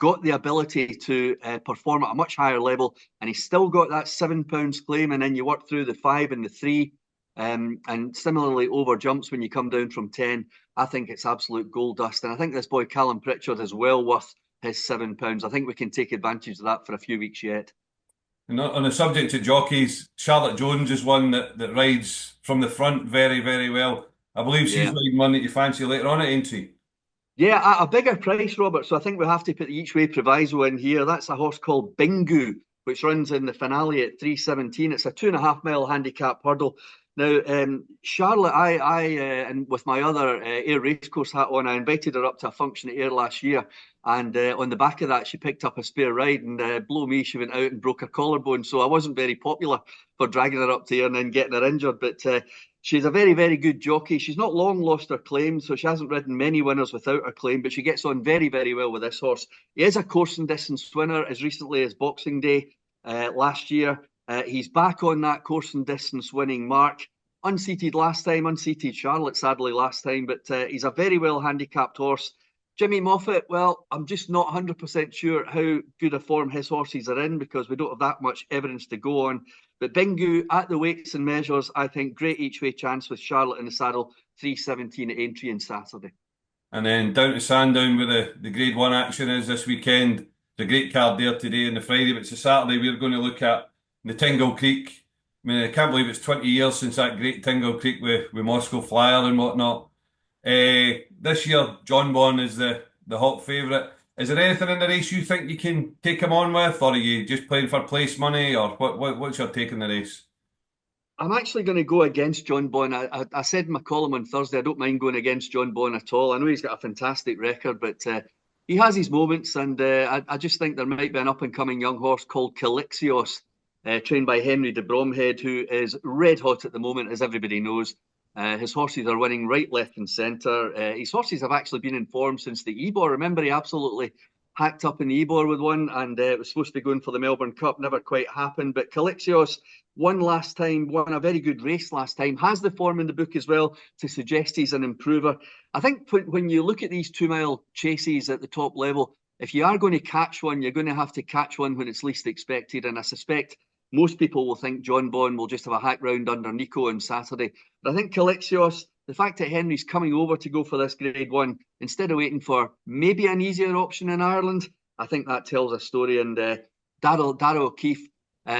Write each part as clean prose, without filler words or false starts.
got the ability to perform at a much higher level, and he's still got that £7 claim, and then you work through the 5 and the 3, and similarly over jumps when you come down from 10. I think it's absolute gold dust, and I think this boy Callum Pritchard is well worth his £7. I think we can take advantage of that for a few weeks yet. And on the subject of jockeys, Charlotte Jones is one that rides from the front very, very well. I believe she's Yeah. riding one that you fancy later on at Aintree. Yeah, at a bigger price, Robert. So I think we have to put the each way proviso in here. That's a horse called Bingu, which runs in the finale at 3:17. It's a 2.5 mile handicap hurdle. Now, Charlotte, and with my other Ayr Racecourse hat on, I invited her up to a function at Ayr last year. And on the back of that, she picked up a spare ride, and blow me, she went out and broke her collarbone. So I wasn't very popular for dragging her up to Ayr and then getting her injured. But she's a very, very good jockey. She's not long lost her claim, so she hasn't ridden many winners without her claim, but she gets on very, very well with this horse. He is a course and distance winner as recently as Boxing Day last year. He's back on that course and distance winning mark. Unseated last time, unseated Charlotte sadly last time, but he's a very well handicapped horse. Jimmy Moffat, well, I'm just not 100% sure how good a form his horses are in because we don't have that much evidence to go on. But Bingu at the weights and measures, I think great each way chance with Charlotte in the saddle, 3:17 at Aintree on Saturday. And then down to Sandown where the Grade 1 action is this weekend. There's a great card there today and the Friday, but it's a Saturday we're going to look at the Tingle Creek. I mean, I can't believe it's 20 years since that great Tingle Creek with Moscow Flyer and whatnot. This year, John Bon is the hot favourite. Is there anything in the race you think you can take him on with, or are you just playing for place money, or what's your take in the race? I'm actually going to go against John Bon. I said in my column on Thursday, I don't mind going against John Bon at all. I know he's got a fantastic record, but he has his moments, and I just think there might be an up-and-coming young horse called Calixios, trained by Henry de Bromhead, who is red hot at the moment, as everybody knows. His horses are winning right, left, and centre. His horses have actually been in form since the Ebor. Remember, he absolutely hacked up in the Ebor with one, and it was supposed to be going for the Melbourne Cup. Never quite happened. But Calixios won last time, won a very good race last time, has the form in the book as well to suggest he's an improver. I think when you look at these 2 mile chases at the top level, if you are going to catch one, you're going to have to catch one when it's least expected. And I suspect most people will think John Bon will just have a hack round under Nico on Saturday. But I think Calixios, the fact that Henry's coming over to go for this Grade 1, instead of waiting for maybe an easier option in Ireland, I think that tells a story. And Darragh O'Keefe,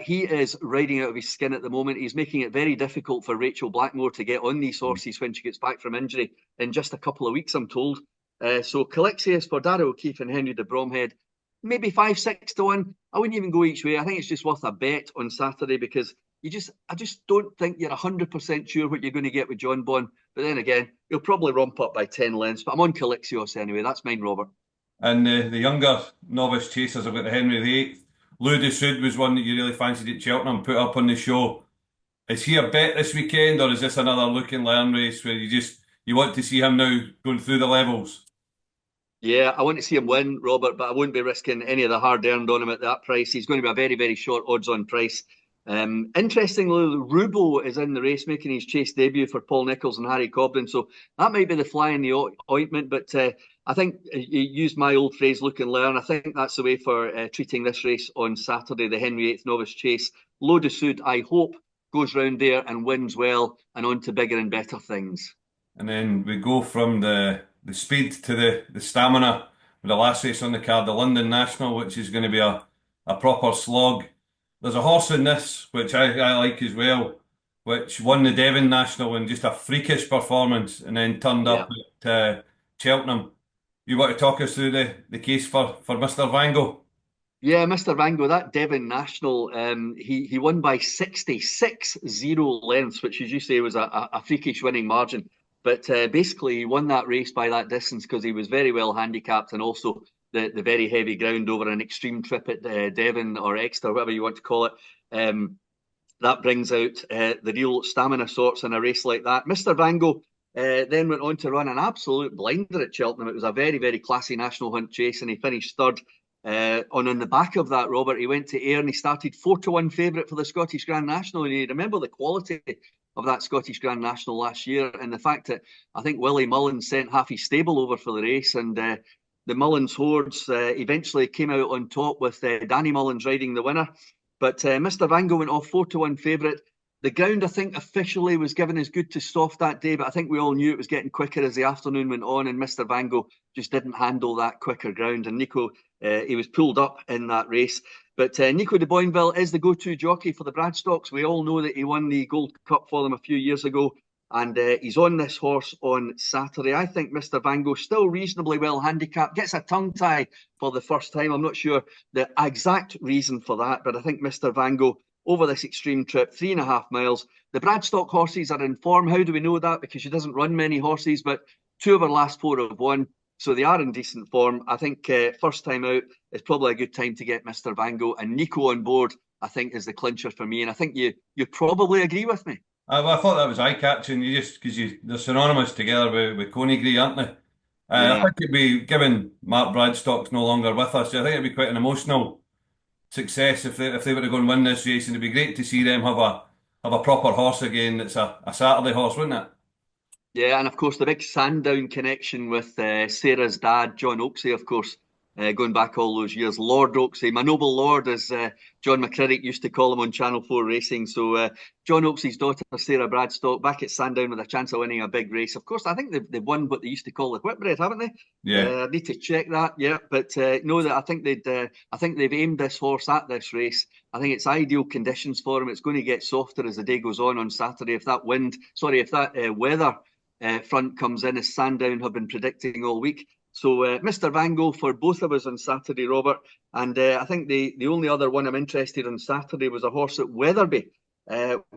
he is riding out of his skin at the moment. He's making it very difficult for Rachel Blackmore to get on these horses when she gets back from injury in just a couple of weeks, I'm told. So Calixios for Darragh O'Keefe and Henry de Bromhead, maybe 5-6 to 1. I wouldn't even go each way. I think it's just worth a bet on Saturday because I just don't think you're 100% sure what you're going to get with John Bon. But then again, he'll probably romp up by 10 lengths. But I'm on Calixios anyway. That's mine, Robert. And the younger novice chasers have got the Henry VIII. Lou de Sud was one that you really fancied at Cheltenham, put up on the show. Is he a bet this weekend, or is this another look and learn race where you want to see him now going through the levels? Yeah, I want to see him win, Robert, but I wouldn't be risking any of the hard earned on him at that price. He's going to be a very, very short odds on price. Interestingly, Rubo is in the race making his chase debut for Paul Nicholls and Harry Cobden, so that might be the fly in the ointment. But I think you used my old phrase, look and learn. I think that's the way for treating this race on Saturday, the Henry VIII Novice Chase. Lo de Sud, I hope, goes round there and wins well and on to bigger and better things. And then we go from the speed to the stamina with the last race on the card, the London National, which is going to be a proper slog. There's a horse in this, which I like as well, which won the Devon National in just a freakish performance and then turned up at Cheltenham. You want to talk us through the case for Mr. Vango? Yeah, Mr. Vango, that Devon National, he won by 66-0 lengths, which, as you say, was a freakish winning margin. But basically, he won that race by that distance because he was very well handicapped and also the very heavy ground over an extreme trip at Devon or Exeter, whatever you want to call it. That brings out the real stamina sorts in a race like that. Mr. Vango then went on to run an absolute blinder at Cheltenham. It was a very, very classy national hunt chase, and he finished third. On the back of that, Robert, he went to Ayr and he started 4-1 favourite for the Scottish Grand National. And you remember the quality of that Scottish Grand National last year and the fact that I think Willie Mullins sent half his stable over for the race. And the Mullins Hordes eventually came out on top with Danny Mullins riding the winner. But Mr. Vango went off 4-1 favourite. The ground, I think, officially was given as good to soft that day, but I think we all knew it was getting quicker as the afternoon went on, and Mr. Vango just didn't handle that quicker ground. And Nico, he was pulled up in that race. But Nico de Boinville is the go-to jockey for the Bradstocks. We all know that he won the Gold Cup for them a few years ago, and he's on this horse on Saturday. I think Mr. Vango, still reasonably well handicapped, gets a tongue tie for the first time. I'm not sure the exact reason for that, but I think Mr. Vango, over this extreme trip, 3.5 miles. The Bradstock horses are in form. How do we know that? Because she doesn't run many horses, but 2 of her last 4 have won. So they are in decent form. I think first time out is probably a good time to get Mr. Vango, and Nico on board, I think, is the clincher for me. And I think you probably agree with me. I thought that was eye-catching. You just because they're synonymous together with Coneygree, aren't they? I Yeah. think it'd be, given Mark Bradstock's no longer with us, I think it'd be quite an emotional success if they were to go and win this race, and it'd be great to see them have a proper horse again. It's a Saturday horse, wouldn't it? Yeah, and of course the big Sandown connection with Sarah's dad, John Oaksey, of course, going back all those years. Lord Oaksey, my noble lord, as John McCriddick used to call him on Channel 4 Racing. So John Oaksey's daughter, Sarah Bradstock, back at Sandown with a chance of winning a big race. Of course, I think they've won what they used to call the Whitbread, haven't they? Yeah. I need to check that. Yeah, but no, that I think they've aimed this horse at this race. I think it's ideal conditions for him. It's going to get softer as the day goes on Saturday. If that weather front comes in, as Sandown have been predicting all week. So Mr. Vango for both of us on Saturday, Robert. And I think the only other one I'm interested in on Saturday was a horse at Wetherby,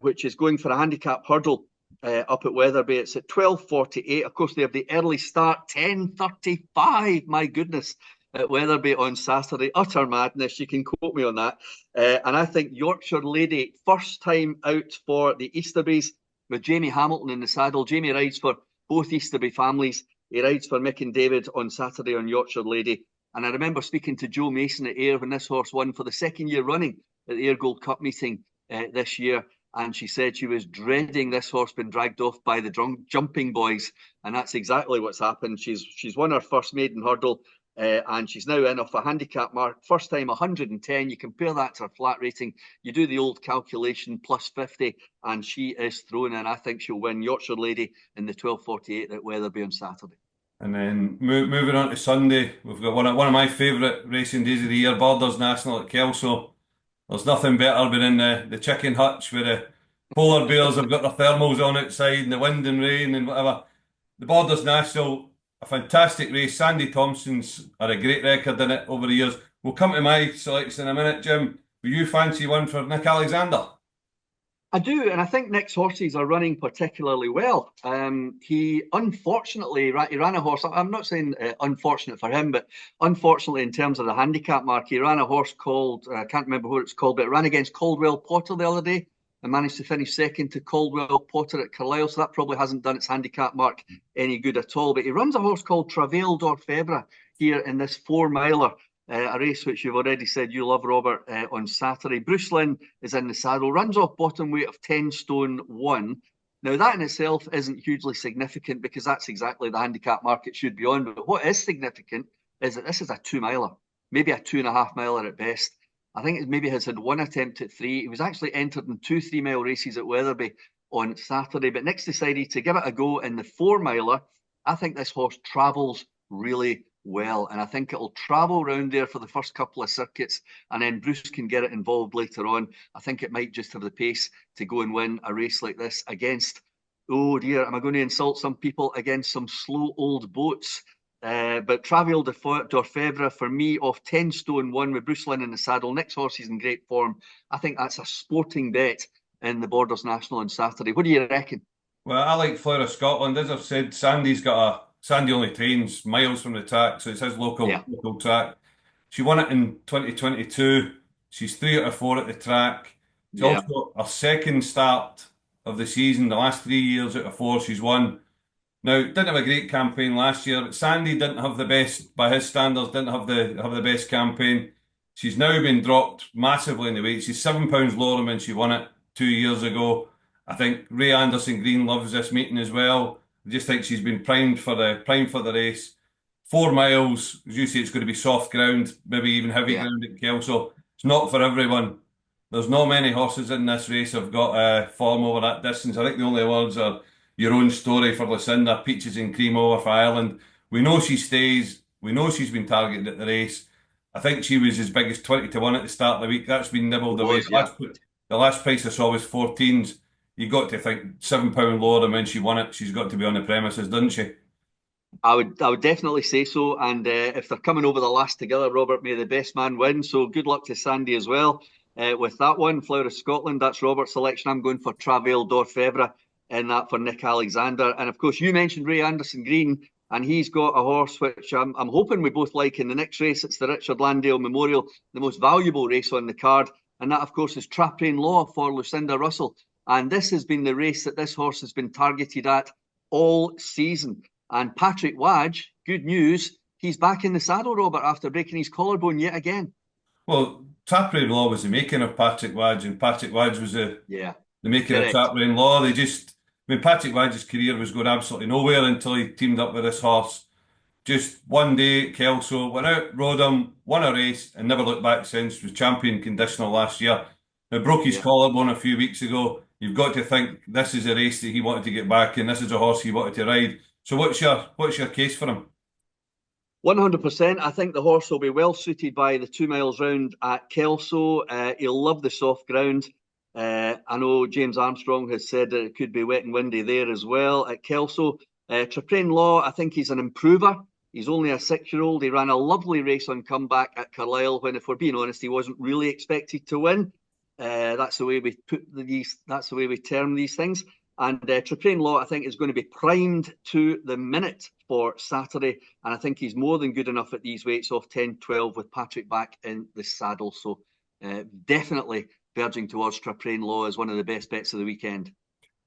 which is going for a handicap hurdle up at Wetherby. It's at 12:48. Of course, they have the early start, 10:35. My goodness, at Wetherby on Saturday. Utter madness. You can quote me on that. And I think Yorkshire Lady, first time out for the Easterbys, with Jamie Hamilton in the saddle. Jamie rides for both Easterby families. He rides for Mick and David on Saturday on Yorkshire Lady. And I remember speaking to Joe Mason at Ayr when this horse won for the second year running at the Ayr Gold Cup meeting this year. And she said she was dreading this horse being dragged off by the jumping boys. And that's exactly what's happened. She's won her first maiden hurdle. And she's now in off a handicap mark. First time 110. You compare that to her flat rating. You do the old calculation, plus 50, and she is thrown in. I think she'll win Yorkshire Lady in the 12:48 at Wetherby on Saturday. And then moving on to Sunday, we've got one of my favourite racing days of the year, Borders National at Kelso. There's nothing better than in the chicken hutch where the polar bears have got their thermals on outside and the wind and rain and whatever. The Borders National, a fantastic race. Sandy Thompson's had a great record in it over the years. We'll come to my selection in a minute, Jim. Will you fancy one for Nick Alexander? I do, and I think Nick's horses are running particularly well. He unfortunately he ran a horse. I'm not saying unfortunate for him, but unfortunately in terms of the handicap mark, he ran a horse called, I can't remember what it's called, but it ran against Caldwell Potter the other day and managed to finish second to Caldwell Potter at Carlisle. So that probably hasn't done its handicap mark any good at all. But he runs a horse called Travail d'Orfèvre here in this 4-miler. A race which you've already said you love, Robert, on Saturday. Bruce Lynn is in the saddle, runs off bottom weight of 10 stone 1. Now, that in itself isn't hugely significant because that's exactly the handicap mark it should be on. But what is significant is that this is a 2-miler, maybe a 2.5-miler at best. I think it maybe has had one attempt at 3. He was actually entered in 2 3-mile races at Wetherby on Saturday, but Nick's decided to give it a go in the 4-miler. I think this horse travels really well, and I think it'll travel around there for the first couple of circuits, and then Bruce can get it involved later on. I think it might just have the pace to go and win a race like this against, oh dear, am I going to insult some people, against some slow old boats? But Travail d'Orfèvre for me off 10 stone 1 with Bruce Lynn in the saddle. Nick's horse is in great form. I think that's a sporting bet in the Borders National on Saturday. What do you reckon? Well, I like Flower of Scotland. As I've said, Sandy only trains miles from the track, so it's his local track. She won it in 2022. She's 3 out of 4 at the track. It's also her second start of the season. The last 3 years out of 4 she's won. Now, didn't have a great campaign last year, but Sandy didn't have the best, by his standards, didn't have the best campaign. She's now been dropped massively in the weight. She's 7 pounds lower than when she won it 2 years ago. I think Ray Anderson Green loves this meeting as well. I just think she's been primed for the race. 4 miles, as you say, it's going to be soft ground, maybe even heavy Yeah. ground at Kelso. It's not for everyone. There's not many horses in this race have got a form over that distance. I think the only ones are Your Own Story for Lucinda, Peaches and Cream over for Ireland. We know she stays. We know she's been targeted at the race. I think she was as big as 20 to 1 at the start of the week. That's been It nibbled away. was, yeah. The last price I saw was 14s. You got to think £7 lower than when she won it. She's got to be on the premises, doesn't she? I would definitely say so. And if they're coming over the last together, Robert, may the best man win. So good luck to Sandy as well. With that one, Flower of Scotland, that's Robert's selection. I'm going for Travail d'Orfèvre in that for Nick Alexander. And of course, you mentioned Ray Anderson Green, and he's got a horse which I'm hoping we both like in the next race. It's the Richard Landale Memorial, the most valuable race on the card. And that, of course, is Traprain Law for Lucinda Russell. And this has been the race that this horse has been targeted at all season. And Patrick Wadge, good news, he's back in the saddle, Robert, after breaking his collarbone yet again. Well, Traprain Law was the making of Patrick Wadge, and Patrick Wadge was Yeah, the making of correct. Traprain Law. Patrick Wadge's career was going absolutely nowhere until he teamed up with this horse. Just one day at Kelso, went out, rode him, won a race, and never looked back since. Was champion conditional last year. Now broke his Yeah. collarbone a few weeks ago. You've got to think this is a race that he wanted to get back in. This is a horse he wanted to ride. So what's your case for him? 100%. I think the horse will be well suited by the 2 miles round at Kelso. He'll love the soft ground. I know James Armstrong has said that it could be wet and windy there as well at Kelso. Traprain Law, I think he's an improver. He's only a 6-year-old. He ran a lovely race on comeback at Carlisle when, if we're being honest, he wasn't really expected to win. That's the way we put these. That's the way we term these things. And Traprain Law, I think, is going to be primed to the minute for Saturday. And I think he's more than good enough at these weights off 10-12 with Patrick back in the saddle. So definitely verging towards Traprain Law as one of the best bets of the weekend.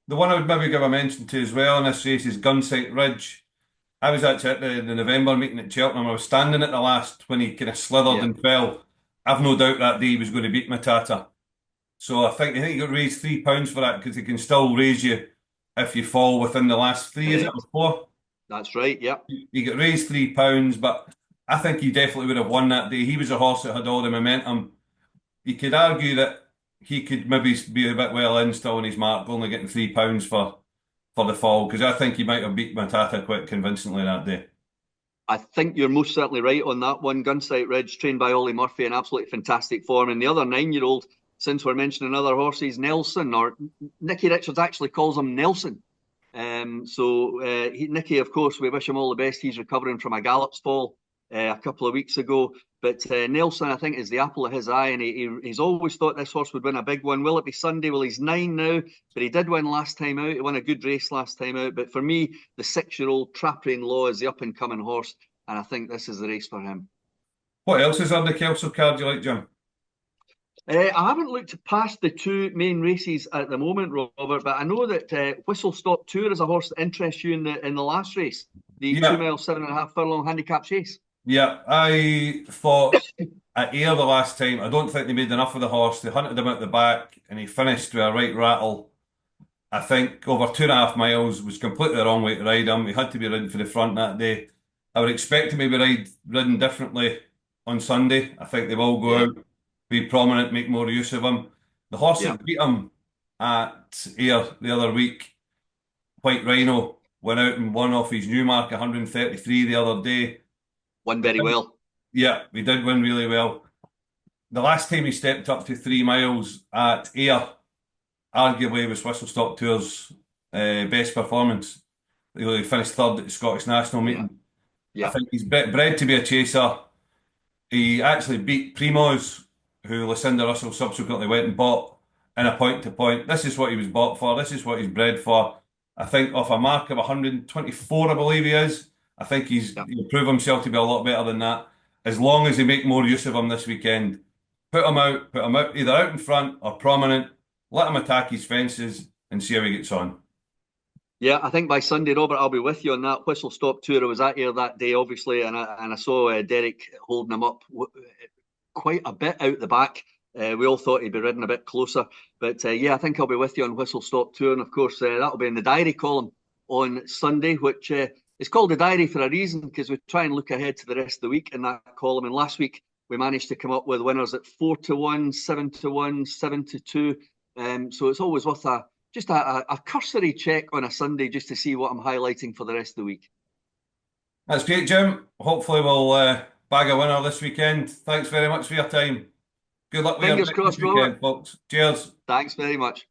The one I would maybe give a mention to as well in this race is Gunsight Ridge. I was actually at the November meeting at Cheltenham. I was standing at the last when he kind of slithered Yeah. and fell. I've no doubt that day he was going to beat Matata. So I think he got raised £3 for that because he can still raise you if you fall within the last three. Is it Correct. or four? That's right. Yeah. He got raised £3, but I think he definitely would have won that day. He was a horse that had all the momentum. You could argue that he could maybe be a bit well in still in his mark, only getting £3 for the fall, because I think he might have beat Matata quite convincingly that day. I think you're most certainly right on that one. Gunsight Ridge, trained by Ollie Murphy, in absolutely fantastic form. And the other 9-year-old, since we're mentioning other horses, Nelson, or Nicky Richards actually calls him Nelson. Nicky, of course, we wish him all the best. He's recovering from a gallop's fall a couple of weeks ago. But Nelson, I think, is the apple of his eye, and he's always thought this horse would win a big one. Will it be Sunday? Well, he's 9 now, but he did win last time out. He won a good race last time out. But for me, the 6-year-old Traprain Law is the up-and-coming horse, and I think this is the race for him. What else is on the Kelso card you like, Jim? I haven't looked past the two main races at the moment, Robert, but I know that Whistle Stop Tour is a horse that interests you in the last race, the 2 Yeah, mile, 7.5 furlong handicap chase. yeah. I thought at Ayr the last time, I don't think they made enough of the horse. They hunted him out the back and he finished with a right rattle. I think over 2.5 miles was completely the wrong way to ride him. He had to be ridden for the front that day. I would expect him to be ridden differently on Sunday. I think they will go Yeah, out, be prominent, make more use of him. The horse yeah, that beat him at Ayr the other week, White Rhino, went out and won off his new mark, 133 the other day. won very well. Yeah, he did win really well. The last time he stepped up to 3 miles at Ayr, arguably was Whistle Stop Tour's best performance. He finished third at the Scottish National Yeah, meeting. I yeah, think he's bred to be a chaser. He actually beat Primoz, who Lucinda Russell subsequently went and bought in a point to point. This is what he was bought for. This is what he's bred for. I think off a mark of 124, I believe he is. I think yeah. he'll prove himself to be a lot better than that. As long as they make more use of him this weekend. Put him out, either out in front or prominent. Let him attack his fences and see how he gets on. Yeah, I think by Sunday, Robert, I'll be with you on that Whistle Stop Tour. I was at here that day, obviously, and I saw Derek holding him up quite a bit out the back. We all thought he'd be ridden a bit closer. But yeah, I think I'll be with you on Whistle Stop Tour. And of course, that'll be in the diary column on Sunday, which It's called a diary for a reason, because we try and look ahead to the rest of the week in that column. And last week we managed to come up with winners at 4-1, 7-1, 7-2. So it's always worth just a cursory check on a Sunday just to see what I'm highlighting for the rest of the week. That's great, Jim. Hopefully we'll bag a winner this weekend. Thanks very much for your time. Good luck with your Fingers bet crossed, this weekend, Robert. folks. Cheers. Thanks very much.